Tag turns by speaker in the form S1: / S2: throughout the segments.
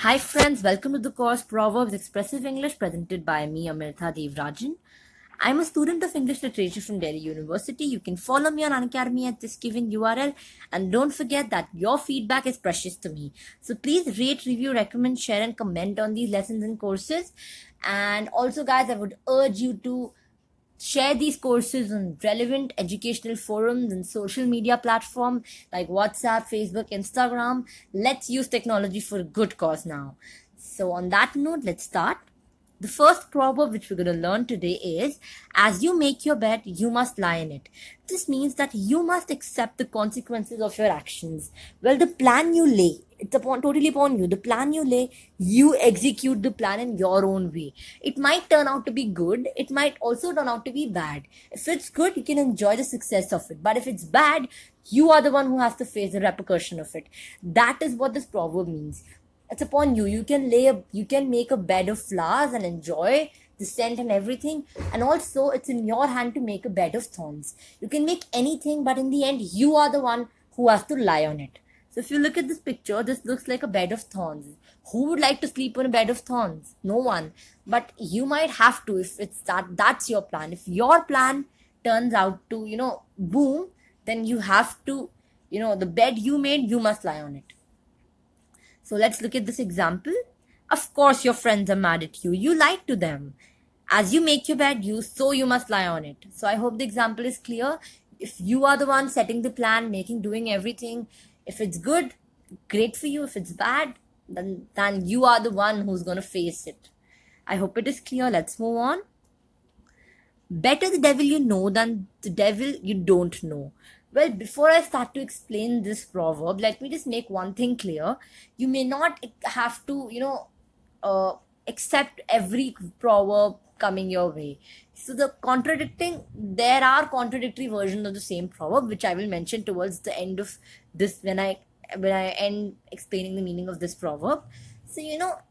S1: Hi friends, welcome to the course Proverbs Expressive English presented by me Amirtha Devrajan. I'm a student of English Literature from Delhi University. You can follow me on Unacademy at this given URL, and don't forget that your feedback is precious to me. So please rate, review, recommend, share and comment on these lessons and courses. And also guys, I would urge you to share these courses on relevant educational forums and social media platforms like WhatsApp, Facebook, Instagram. Let's use technology for a good cause now. So on that note, let's start. The first proverb which we're going to learn today is, as you make your bed, you must lie in it. This means that you must accept the consequences of your actions. Well, the plan you lay, it's totally upon you. The plan you lay, you execute the plan in your own way. It might turn out to be good. It might also turn out to be bad. If it's good, you can enjoy the success of it. But if it's bad, you are the one who has to face the repercussion of it. That is what this proverb means. It's upon you. You can make a bed of flowers and enjoy the scent and everything. And also it's in your hand to make a bed of thorns. You can make anything, but in the end, you are the one who has to lie on it. So if you look at this picture, this looks like a bed of thorns. Who would like to sleep on a bed of thorns? No one. But you might have to if it's that's your plan. If your plan turns out to, boom, then you have to, the bed you made, you must lie on it. So let's look at this example. Of course, your friends are mad at you. You lied to them. As you make your bed, you must lie on it. So I hope the example is clear. If you are the one setting the plan, doing everything, if it's good, great for you. If it's bad, then you are the one who's going to face it. I hope it is clear. Let's move on. Better the devil you know than the devil you don't know. Well, before I start to explain this proverb, let me just make one thing clear. You may not have to, accept every proverb coming your way. So there are contradictory versions of the same proverb, which I will mention towards the end of this when I end explaining the meaning of this proverb. So,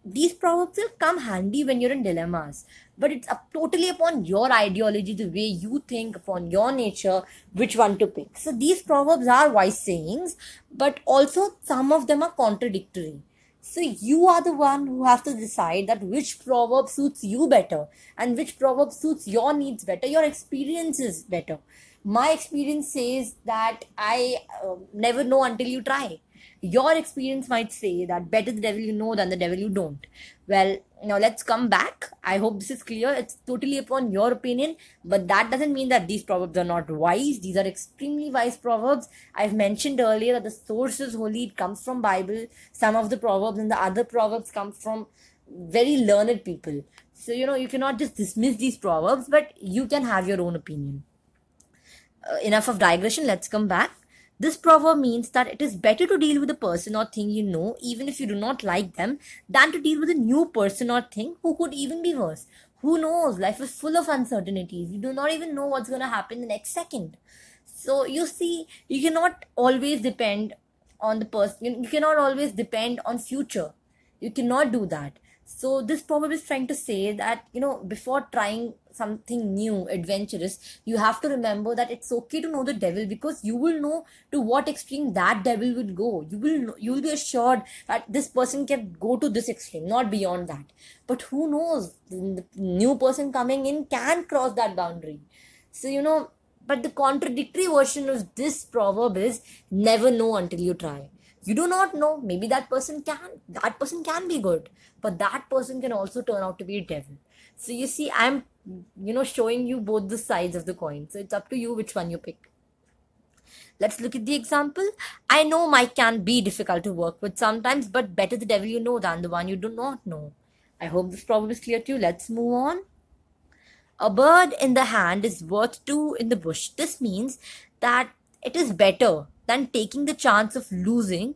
S1: these proverbs will come handy when you're in dilemmas. But it's totally upon your ideology, the way you think, upon your nature, which one to pick. So, these proverbs are wise sayings, but also some of them are contradictory. So, you are the one who has to decide that which proverb suits you better and which proverb suits your needs better, your experiences better. My experience says that I never know until you try. Your experience might say that better the devil you know than the devil you don't. Well, now let's come back. I hope this is clear. It's totally upon your opinion, but that doesn't mean that these proverbs are not wise. These are extremely wise proverbs. I've mentioned earlier that the source is holy. It comes from Bible. Some of the proverbs and the other proverbs come from very learned people. So, you cannot just dismiss these proverbs, but you can have your own opinion. Enough of digression. Let's come back. This proverb means that it is better to deal with a person or thing you know, even if you do not like them, than to deal with a new person or thing who could even be worse. Who knows? Life is full of uncertainties. You do not even know what's going to happen the next second. So you see, you cannot always depend on the person. You cannot always depend on future. You cannot do that. So this proverb is trying to say that, before trying something new, adventurous, you have to remember that it's okay to know the devil, because you will know to what extreme that devil will go. You will be assured that this person can go to this extreme, not beyond that. But who knows? The new person coming in can cross that boundary. So, but the contradictory version of this proverb is never know until you try. You do not know. Maybe that person can be good, but that person can also turn out to be a devil. So you see, I'm, showing you both the sides of the coin. So it's up to you which one you pick. Let's look at the example. I know Mike can be difficult to work with sometimes, but better the devil you know than the one you do not know. I hope this proverb is clear to you. Let's move on. A bird in the hand is worth two in the bush. This means that it is better than taking the chance of losing.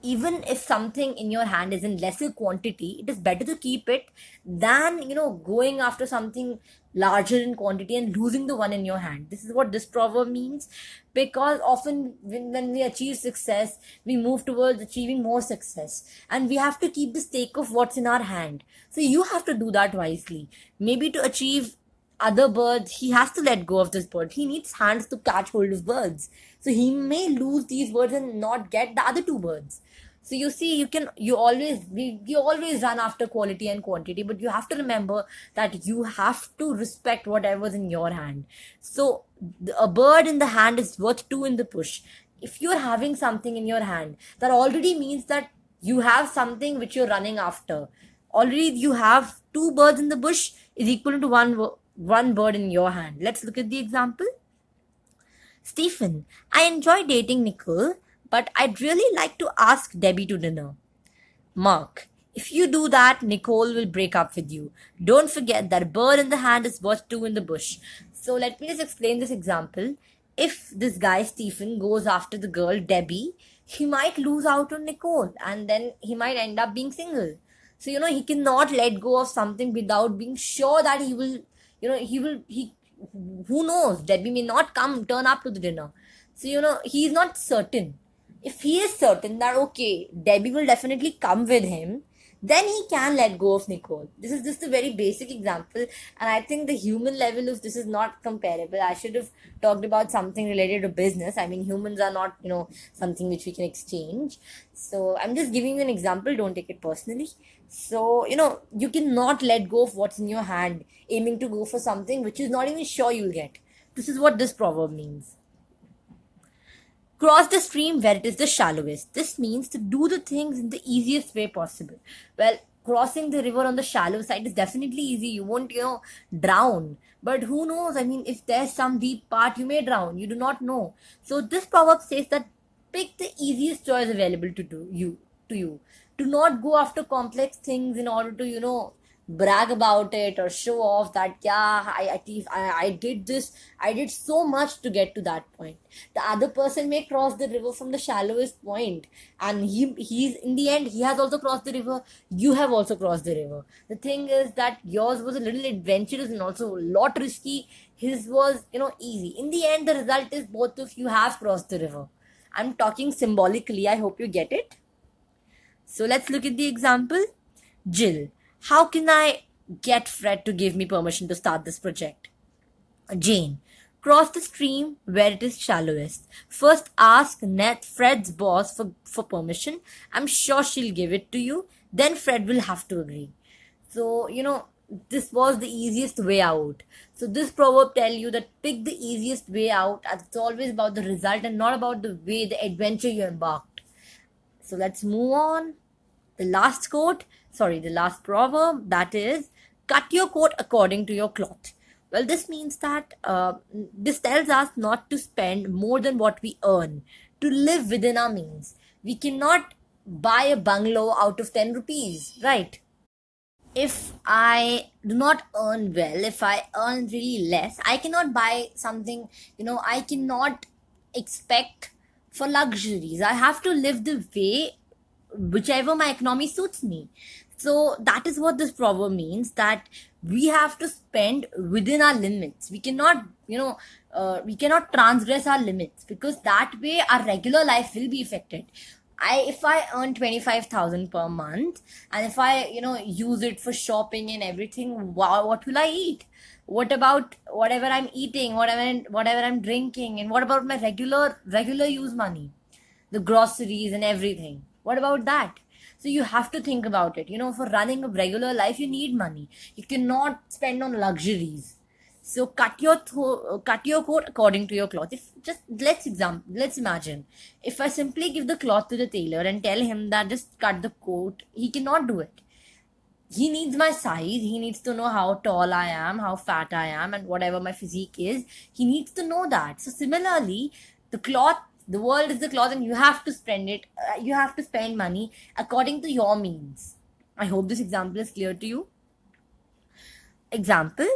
S1: Even if something in your hand is in lesser quantity, it is better to keep it than, going after something larger in quantity and losing the one in your hand. This is what this proverb means, because often when we achieve success, we move towards achieving more success, and we have to keep the stake of what's in our hand. So you have to do that wisely. Maybe to achieve other birds, he has to let go of this bird. He needs hands to catch hold of birds. So he may lose these birds and not get the other two birds. So you see, you always run after quality and quantity, but you have to remember that you have to respect whatever's in your hand. So a bird in the hand is worth two in the bush. If you're having something in your hand, that already means that you have something which you're running after. Already you have two birds in the bush is equal to one bird in your hand. Let's look at the example. Stephen, I enjoy dating Nicole, but I'd really like to ask Debbie to dinner. Mark, if you do that, Nicole will break up with you. Don't forget that a bird in the hand is worth two in the bush. So let me just explain this example. If this guy, Stephen, goes after the girl, Debbie, he might lose out on Nicole and then he might end up being single. So, he cannot let go of something without being sure that he will, who knows, Debbie may not turn up to the dinner. So, he is not certain. If he is certain that, okay, Debbie will definitely come with him, then he can let go of Nicole. This is just a very basic example, and I think the human level of this is not comparable. I should have talked about something related to business. I mean, humans are not, something which we can exchange. So I'm just giving you an example. Don't take it personally. So, you cannot let go of what's in your hand, aiming to go for something which is not even sure you'll get. This is what this proverb means. Cross the stream where it is the shallowest. This means to do the things in the easiest way possible. Well, crossing the river on the shallow side is definitely easy. You won't, drown. But who knows? I mean, if there's some deep part, you may drown. You do not know. So this proverb says that pick the easiest choice available to you. Do not go after complex things in order to, brag about it or show off that, yeah, I did this. I did so much to get to that point. The other person may cross the river from the shallowest point, and he's in the end, he has also crossed the river. You have also crossed the river. The thing is that yours was a little adventurous and also a lot risky. His was, easy. In the end, the result is both of you have crossed the river. I'm talking symbolically. I hope you get it. So let's look at the example. Jill, how can I get Fred to give me permission to start this project? Jane, cross the stream where it is shallowest. First ask Fred's boss for permission. I'm sure she'll give it to you. Then Fred will have to agree. So, this was the easiest way out. So this proverb tells you that pick the easiest way out, as it's always about the result and not about the way, the adventure you embarked. So let's move on. The last proverb, that is, cut your coat according to your cloth. Well, this means that this tells us not to spend more than what we earn, to live within our means. We cannot buy a bungalow out of 10 rupees, right? If I do not earn well, if I earn really less, I cannot buy something, I cannot expect for luxuries. I have to live the way whichever my economy suits me. So that is what this proverb means, that we have to spend within our limits. We cannot, we cannot transgress our limits, because that way our regular life will be affected. If I earn 25,000 per month, and if I, use it for shopping and everything, wow, what will I eat? What about whatever I'm eating, whatever I'm drinking, and what about my regular use money? The groceries and everything. What about that? So you have to think about it. For running a regular life, you need money. You cannot spend on luxuries. So cut your coat according to your cloth. Let's imagine, if I simply give the cloth to the tailor and tell him that just cut the coat, he cannot do it. He needs my size. He needs to know how tall I am, how fat I am, and whatever my physique is. He needs to know that. So similarly, the world is the cloth, and you have to spend it. You have to spend money according to your means. I hope this example is clear to you. Example: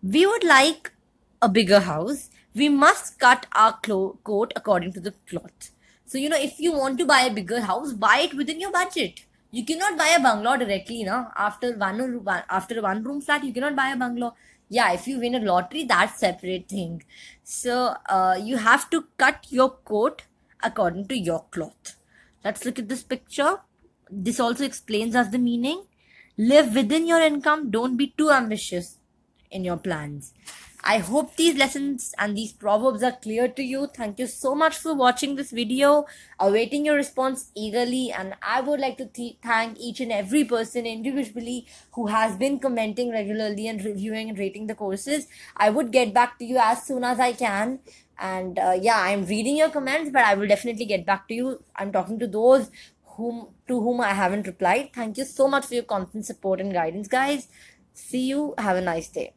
S1: we would like a bigger house. We must cut our coat according to the cloth. So, if you want to buy a bigger house, buy it within your budget. You cannot buy a bungalow directly, after one room flat, you cannot buy a bungalow. Yeah, if you win a lottery, that's separate thing. So, you have to cut your coat according to your cloth. Let's look at this picture. This also explains us the meaning. Live within your income. Don't be too ambitious in your plans. I hope these lessons and these proverbs are clear to you. Thank you so much for watching this video. Awaiting your response eagerly, and I would like to thank each and every person individually who has been commenting regularly and reviewing and rating the courses. I would get back to you as soon as I can. And yeah, I'm reading your comments, but I will definitely get back to you. I'm talking to those to whom I haven't replied. Thank you so much for your constant support and guidance, guys. See you. Have a nice day.